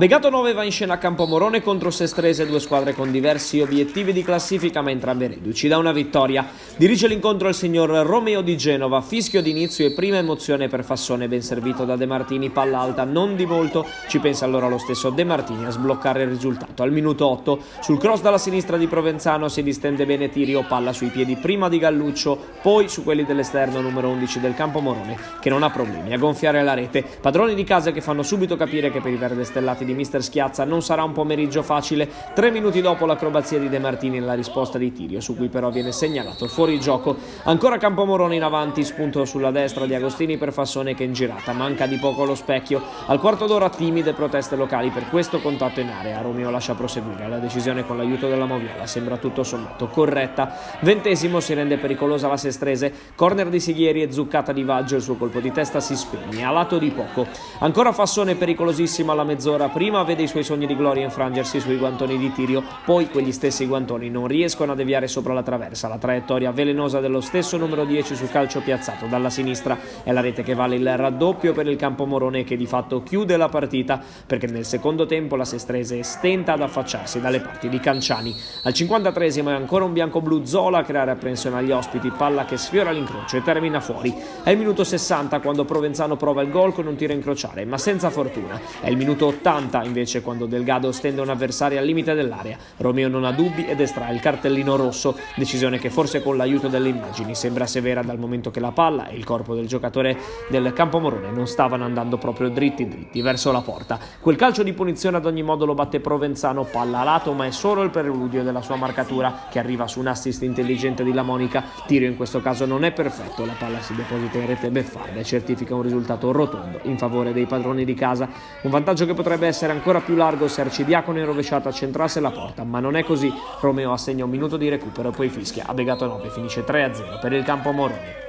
Begato 9 va in scena a Campomorone contro Sestrese, due squadre con diversi obiettivi di classifica ma entrambe reduci da una vittoria. Dirige l'incontro il signor Romeo di Genova, fischio d'inizio e prima emozione per Fassone, ben servito da De Martini, palla alta non di molto, ci pensa allora lo stesso De Martini a sbloccare il risultato. Al minuto 8 sul cross dalla sinistra di Provenzano si distende bene Tirio, palla sui piedi prima di Galluccio, poi su quelli dell'esterno numero 11 del Campomorone che non ha problemi a gonfiare la rete. Padroni di casa che fanno subito capire che per i verde stellati di mister Schiazza non sarà un pomeriggio facile. 3 minuti dopo l'acrobazia di De Martini e la risposta di Tirio, su cui però viene segnalato fuori gioco. Ancora Campomorone in avanti, spunto sulla destra di Agostini per Fassone che in girata manca di poco allo specchio. Al quarto d'ora timide proteste locali per questo contatto in area. Romeo lascia proseguire, la decisione con l'aiuto della Moviola sembra tutto sommato corretta. 20° si rende pericolosa la Sestrese, corner di Sighieri e zuccata di Vaggio, il suo colpo di testa si spegne a lato di poco. Ancora Fassone pericolosissimo alla mezz'ora, prima vede i suoi sogni di gloria infrangersi sui guantoni di Tirio, poi quegli stessi guantoni non riescono a deviare sopra la traversa. La traiettoria velenosa dello stesso numero 10 sul calcio piazzato dalla sinistra è la rete che vale il raddoppio per il Campomorone, che di fatto chiude la partita perché nel secondo tempo la Sestrese stenta ad affacciarsi dalle parti di Canciani. Al 53° è ancora un bianco-blu Zola a creare apprensione agli ospiti, palla che sfiora l'incrocio e termina fuori. È il minuto 60 quando Provenzano prova il gol con un tiro a incrociare ma senza fortuna. È il minuto 80 invece quando Delgado stende un avversario al limite dell'area. Romeo non ha dubbi ed estrae il cartellino rosso, decisione che forse con l'aiuto delle immagini sembra severa dal momento che la palla e il corpo del giocatore del Campomorone non stavano andando proprio dritti verso la porta. Quel calcio di punizione ad ogni modo lo batte Provenzano, palla a lato ma è solo il preludio della sua marcatura che arriva su un assist intelligente di Lamonica. Tirio in questo caso non è perfetto, la palla si deposita in rete beffarda e certifica un risultato rotondo in favore dei padroni di casa, un vantaggio che potrebbe essere ancora più largo se Arcidiacono in rovesciata centrasse la porta, ma non è così. Romeo assegna un minuto di recupero e poi fischia. Begato 9 finisce 3-0 per il Campomorone.